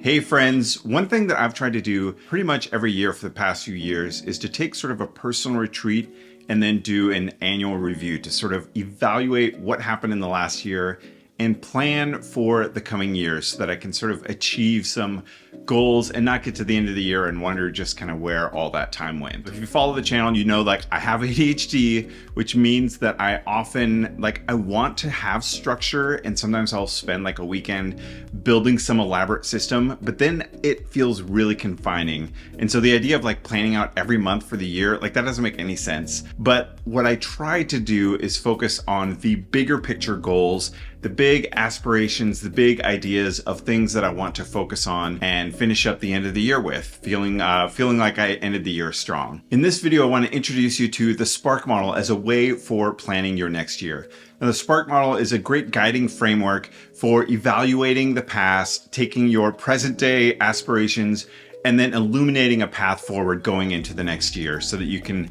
Hey friends, one thing that I've tried to do pretty much every year for the past few years is to take sort of a personal retreat and then do an annual review to sort of evaluate what happened in the last year and plan for the coming years so that I can sort of achieve some goals and not get to the end of the year and wonder just kind of where all that time went. If you follow the channel, you know like I have ADHD, which means that I often I want to have structure, and sometimes I'll spend like a weekend building some elaborate system, but then it feels really confining. And so the idea of like planning out every month for the year, like that doesn't make any sense. But what I try to do is focus on the bigger picture goals, the big aspirations, the big ideas of things that I want to focus on and finish up the end of the year with, feeling like I ended the year strong. In this video, I want to introduce you to the SPARK model as a way for planning your next year. Now, the SPARK model is a great guiding framework for evaluating the past, taking your present day aspirations, and then illuminating a path forward going into the next year so that you can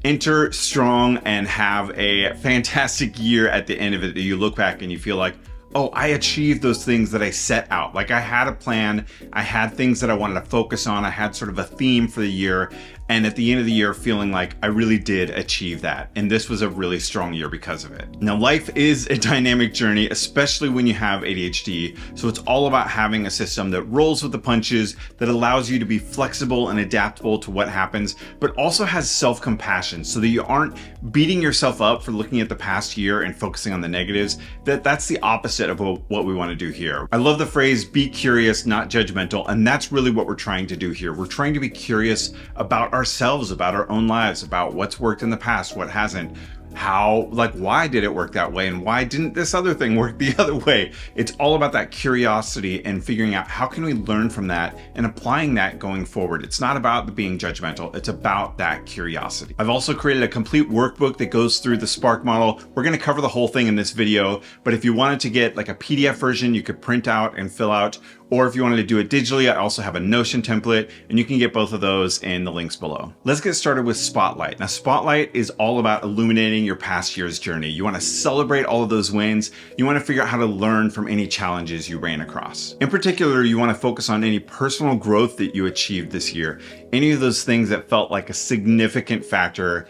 enter strong and have a fantastic year at the end of it that you look back and you feel like, oh, I achieved those things that I set out. Like I had a plan, I had things that I wanted to focus on, I had sort of a theme for the year, and at the end of the year feeling like I really did achieve that. And this was a really strong year because of it. Now, life is a dynamic journey, especially when you have ADHD. So it's all about having a system that rolls with the punches, that allows you to be flexible and adaptable to what happens, but also has self-compassion so that you aren't beating yourself up for looking at the past year and focusing on the negatives. That's the opposite of what we want to do here. I love the phrase, be curious, not judgmental. And that's really what we're trying to do here. We're trying to be curious about ourselves, about our own lives, about what's worked in the past, what hasn't, why did it work that way and why didn't this other thing work the other way? It's all about that curiosity and figuring out how can we learn from that and applying that going forward. It's not about being judgmental, it's about that curiosity. I've also created a complete workbook that goes through the SPARK model. We're going to cover the whole thing in this video, but if you wanted to get like a PDF version you could print out and fill out, or if you wanted to do it digitally, I also have a Notion template, and you can get both of those in the links below. Let's get started with Spotlight. Now, Spotlight is all about illuminating your past year's journey. You want to celebrate all of those wins. You want to figure out how to learn from any challenges you ran across. In particular, you want to focus on any personal growth that you achieved this year. Any of those things that felt like a significant factor,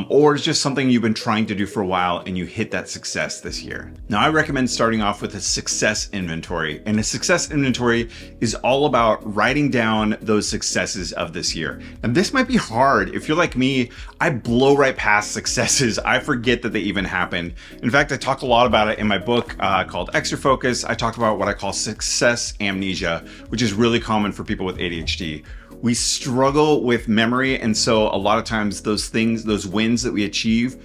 or it's just something you've been trying to do for a while and you hit that success this year. Now, I recommend starting off with a success inventory. And a success inventory is all about writing down those successes of this year. And this might be hard. If you're like me, I blow right past successes. I forget that they even happened. In fact, I talk a lot about it in my book called Extra Focus. I talk about what I call success amnesia, which is really common for people with ADHD. We struggle with memory, and so a lot of times those things, those wins that we achieve,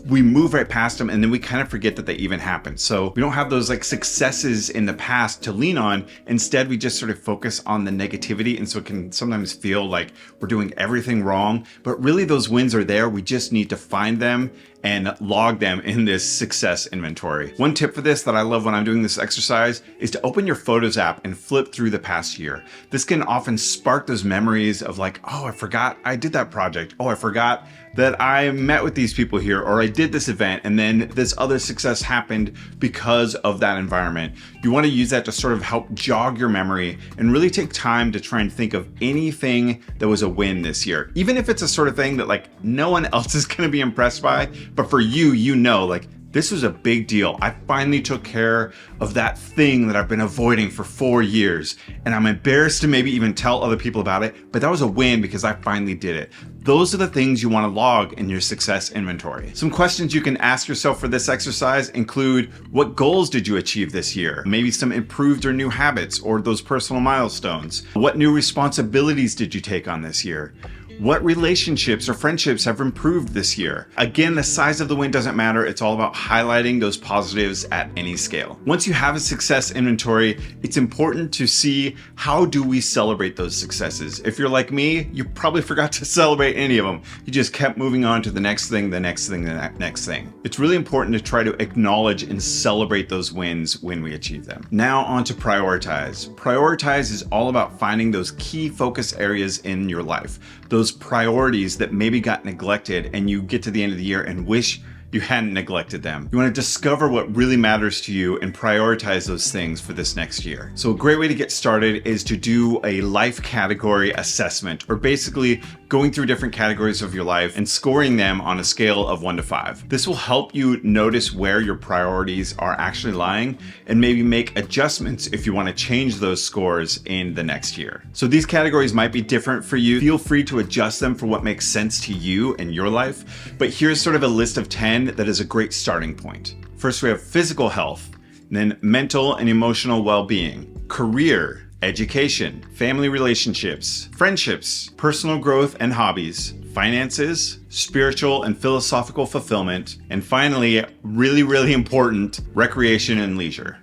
we move right past them and then we kind of forget that they even happened. So we don't have those like successes in the past to lean on. Instead, we just sort of focus on the negativity. And so it can sometimes feel like we're doing everything wrong, but really those wins are there. We just need to find them and log them in this success inventory. One tip for this that I love when I'm doing this exercise is to open your Photos app and flip through the past year. This can often spark those memories of like, oh, I forgot I did that project. Oh, I forgot that I met with these people here, or I did this event, and then this other success happened because of that environment. You want to use that to sort of help jog your memory and really take time to try and think of anything that was a win this year. Even if it's a sort of thing that like no one else is going to be impressed by, but for you, you know, like this was a big deal. I finally took care of that thing that I've been avoiding for 4 years, and I'm embarrassed to maybe even tell other people about it, but that was a win because I finally did it. Those are the things you want to log in your success inventory. Some questions you can ask yourself for this exercise include, what goals did you achieve this year? Maybe some improved or new habits or those personal milestones. What new responsibilities did you take on this year? What relationships or friendships have improved this year? Again, the size of the win doesn't matter. It's all about highlighting those positives at any scale. Once you have a success inventory, it's important to see how do we celebrate those successes. If you're like me, you probably forgot to celebrate any of them. You just kept moving on to the next thing, the next thing, the next thing. It's really important to try to acknowledge and celebrate those wins when we achieve them. Now on to prioritize. Prioritize is all about finding those key focus areas in your life. Those priorities that maybe got neglected and you get to the end of the year and wish you hadn't neglected them. You want to discover what really matters to you and prioritize those things for this next year. So a great way to get started is to do a life category assessment, or basically going through different categories of your life and scoring them on a scale of 1 to 5. This will help you notice where your priorities are actually lying and maybe make adjustments if you want to change those scores in the next year. So these categories might be different for you. Feel free to adjust them for what makes sense to you and your life. But here's sort of a list of 10 that is a great starting point. First, we have physical health, then mental and emotional well-being, career, education, family relationships, friendships, personal growth and hobbies, finances, spiritual and philosophical fulfillment, and finally, really important, recreation and leisure.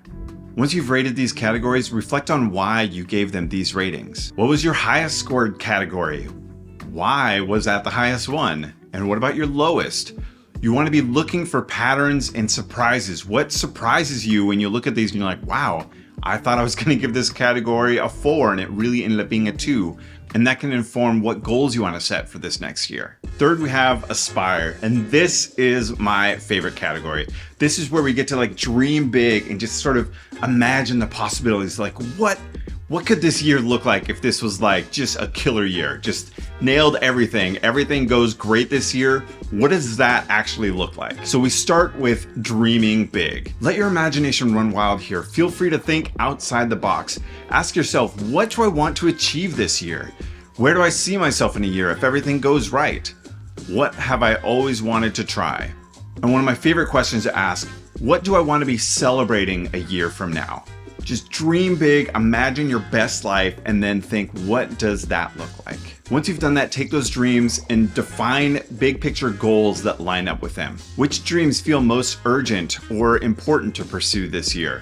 Once you've rated these categories, reflect on why you gave them these ratings. What was your highest scored category? Why was that the highest one? And what about your lowest? You want to be looking for patterns and surprises. What surprises you when you look at these and you're like, wow, I thought I was going to give this category a 4 and it really ended up being a 2. And that can inform what goals you want to set for this next year. Third, we have aspire. And this is my favorite category. This is where we get to like dream big and just sort of imagine the possibilities. Like what could this year look like if this was like just a killer year? Just nailed everything. Everything goes great this year. What does that actually look like? So we start with dreaming big. Let your imagination run wild here. Feel free to think outside the box. Ask yourself, what do I want to achieve this year? Where do I see myself in a year if everything goes right? What have I always wanted to try? And one of my favorite questions to ask, what do I want to be celebrating a year from now? Just dream big, imagine your best life, and then think, what does that look like? Once you've done that, take those dreams and define big picture goals that line up with them. Which dreams feel most urgent or important to pursue this year?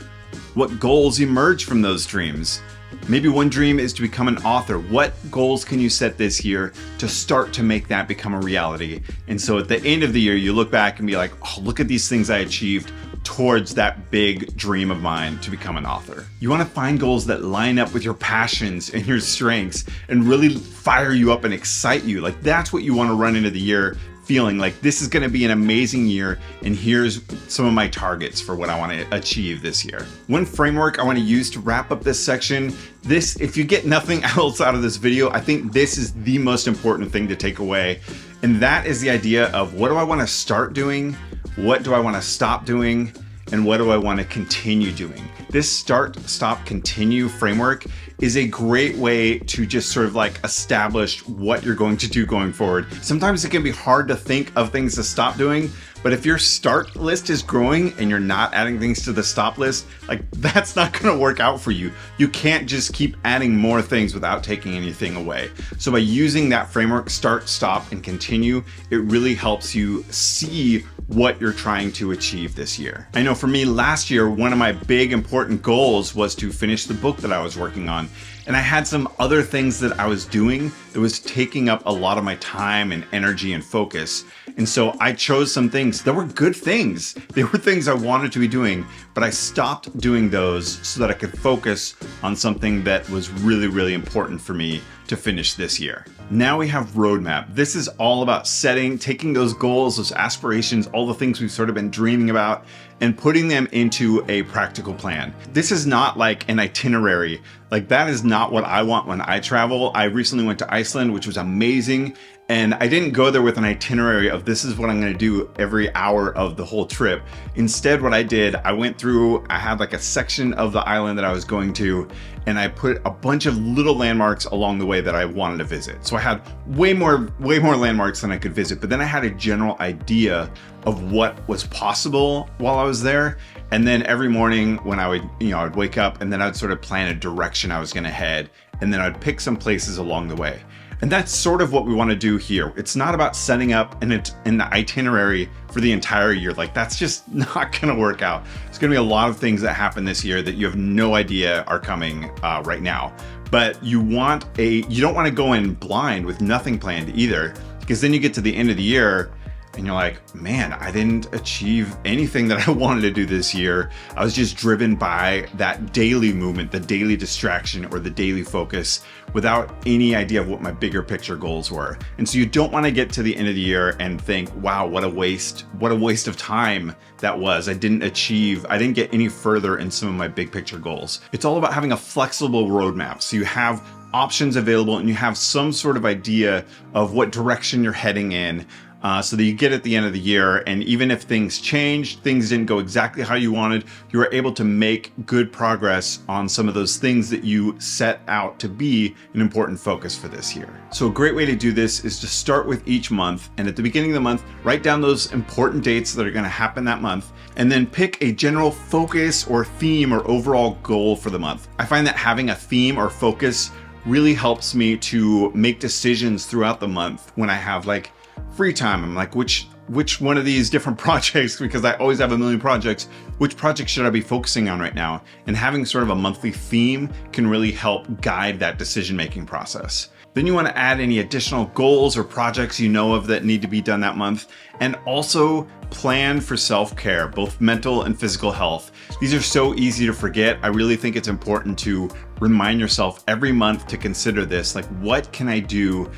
What goals emerge from those dreams? Maybe one dream is to become an author. What goals can you set this year to start to make that become a reality? And so at the end of the year, you look back and be like, oh, look at these things I achieved towards that big dream of mine to become an author. You want to find goals that line up with your passions and your strengths and really fire you up and excite you. Like that's what you want to run into the year feeling like this is going to be an amazing year, and here's some of my targets for what I want to achieve this year. One framework I want to use to wrap up this section, if you get nothing else out of this video, I think this is the most important thing to take away, and that is the idea of what do I want to start doing, what do I want to stop doing, and what do I want to continue doing? This start, stop, continue framework is a great way to just sort of like establish what you're going to do going forward. Sometimes it can be hard to think of things to stop doing, but if your start list is growing and you're not adding things to the stop list, like that's not going to work out for you. You can't just keep adding more things without taking anything away. So by using that framework, start, stop, and continue, it really helps you see what you're trying to achieve this year. I know for me last year, one of my big important goals was to finish the book that I was working on. And I had some other things that I was doing that was taking up a lot of my time and energy and focus. And so I chose some things that were good things. They were things I wanted to be doing, but I stopped doing those so that I could focus on something that was really, really important for me to finish this year. Now we have roadmap. This is all about taking those goals, those aspirations, all the things we've sort of been dreaming about, and putting them into a practical plan. This is not like an itinerary. Like that is not what I want when I travel. I recently went to Iceland, which was amazing. And I didn't go there with an itinerary of this is what I'm going to do every hour of the whole trip. Instead, what I did, I had like a section of the island that I was going to, and I put a bunch of little landmarks along the way that I wanted to visit. So I had way more landmarks than I could visit, but then I had a general idea of what was possible while I was there. And then every morning when I would wake up and then I'd sort of plan a direction I was going to head, and then I'd pick some places along the way. And that's sort of what we want to do here. It's not about setting up an itinerary for the entire year. Like that's just not going to work out. There's going to be a lot of things that happen this year that you have no idea are coming right now. But you don't want to go in blind with nothing planned either, because then you get to the end of the year and you're like, man, I didn't achieve anything that I wanted to do this year. I was just driven by that daily movement, the daily distraction, or the daily focus without any idea of what my bigger picture goals were. And so you don't want to get to the end of the year and think, wow, what a waste of time that was. I didn't get any further in some of my big picture goals. It's all about having a flexible roadmap. So you have options available and you have some sort of idea of what direction you're heading in, so that you get at the end of the year, and even if things changed, things didn't go exactly how you wanted, you were able to make good progress on some of those things that you set out to be an important focus for this year. So a great way to do this is to start with each month, and at the beginning of the month, write down those important dates that are going to happen that month, and then pick a general focus or theme or overall goal for the month. I find that having a theme or focus really helps me to make decisions throughout the month when I have like free time. I'm like, which one of these different projects, because I always have a million projects, which project should I be focusing on right now? And having sort of a monthly theme can really help guide that decision-making process. Then you want to add any additional goals or projects you know of that need to be done that month, and also plan for self-care, both mental and physical health. These are so easy to forget. I really think it's important to remind yourself every month to consider this, like, what can I do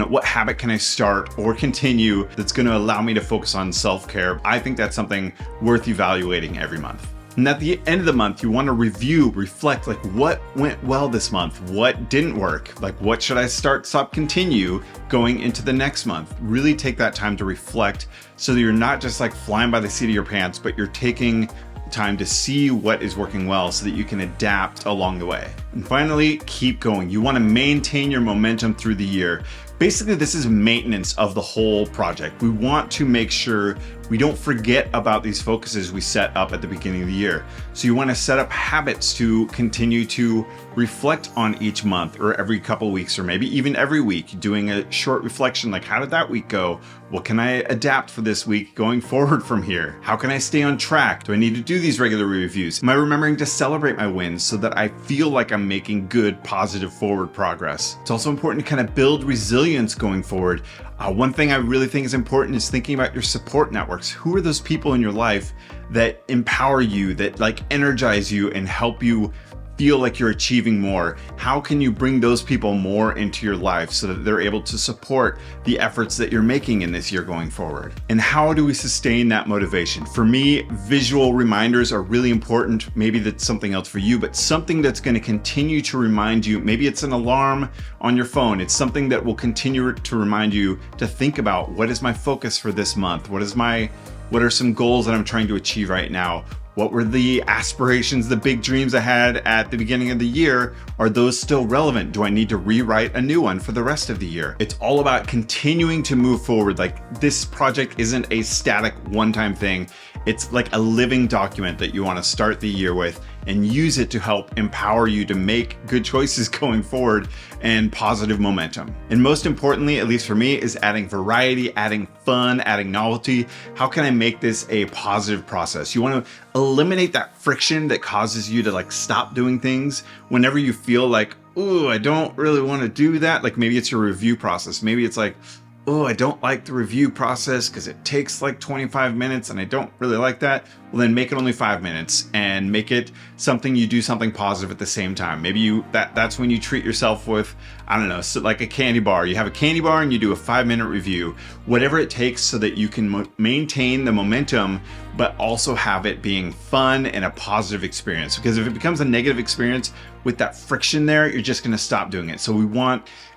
what habit can I start or continue that's gonna allow me to focus on self-care? I think that's something worth evaluating every month. And at the end of the month, you want to reflect, like, what went well this month? What didn't work? Like, what should I stop, continue going into the next month? Really take that time to reflect so that you're not just like flying by the seat of your pants, but you're taking time to see what is working well so that you can adapt along the way. And finally, keep going. You want to maintain your momentum through the year. Basically, this is maintenance of the whole project. We want to make sure we don't forget about these focuses we set up at the beginning of the year. So you want to set up habits to continue to reflect on each month or every couple weeks, or maybe even every week, doing a short reflection like, how did that week go? What can I adapt for this week going forward from here? How can I stay on track? Do I need to do these regular reviews? Am I remembering to celebrate my wins so that I feel like I'm making good, positive forward progress? It's also important to kind of build resilience going forward. One thing I really think is important is thinking about your support networks. Who are those people in your life that empower you, that like energize you and help you feel like you're achieving more? How can you bring those people more into your life so that they're able to support the efforts that you're making in this year going forward? And how do we sustain that motivation? For me, visual reminders are really important. Maybe that's something else for you, but something that's going to continue to remind you. Maybe it's an alarm on your phone. It's something that will continue to remind you to think about, what is my focus for this month? What are some goals that I'm trying to achieve right now? What were the aspirations, the big dreams I had at the beginning of the year? Are those still relevant? Do I need to rewrite a new one for the rest of the year? It's all about continuing to move forward. Like, this project isn't a static one-time thing. It's like a living document that you want to start the year with and use it to help empower you to make good choices going forward and positive momentum. And most importantly, at least for me, is adding variety, adding fun, adding novelty. How can I make this a positive process? You want to eliminate that friction that causes you to like stop doing things whenever you feel like, ooh, I don't really want to do that. Like, maybe it's your review process. Maybe it's like, oh, I don't like the review process because it takes like 25 minutes and I don't really like that. Well, then make it only 5 minutes and make it something you do something positive at the same time. Maybe that's when you treat yourself with, I don't know, so like a candy bar. You have a candy bar and you do a 5-minute review, whatever it takes so that you can maintain the momentum, but also have it being fun and a positive experience. Because if it becomes a negative experience with that friction there, you're just going to stop doing it. So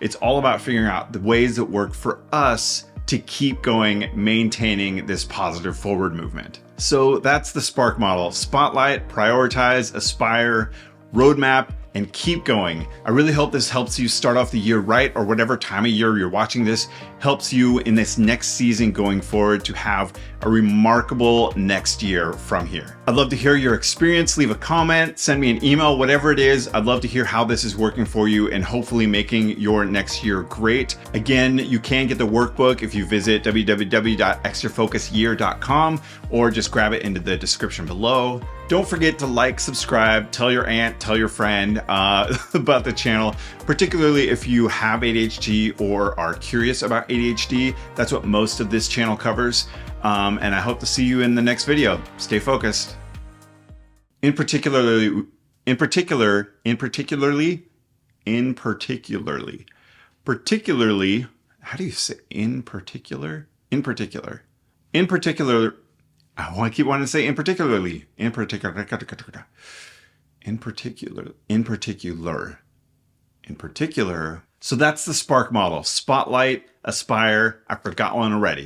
it's all about figuring out the ways that work for us to keep going, maintaining this positive forward movement. So that's the Spark model: spotlight, prioritize, aspire, roadmap, and keep going. I really hope this helps you start off the year right, or whatever time of year you're watching this, helps you in this next season going forward to have a remarkable next year from here. I'd love to hear your experience. Leave a comment, send me an email, whatever it is. I'd love to hear how this is working for you and hopefully making your next year great. Again, you can get the workbook if you visit www.extrafocusyear.com or just grab it into the description below. Don't forget to like, subscribe, tell your aunt, tell your friend about the channel, particularly if you have ADHD or are curious about ADHD. That's what most of this channel covers. And I hope to see you in the next video. Stay focused. In particular, how do you say in particular? Oh, I keep wanting to say in particular. So that's the Spark model. Spotlight, Aspire, I forgot one already.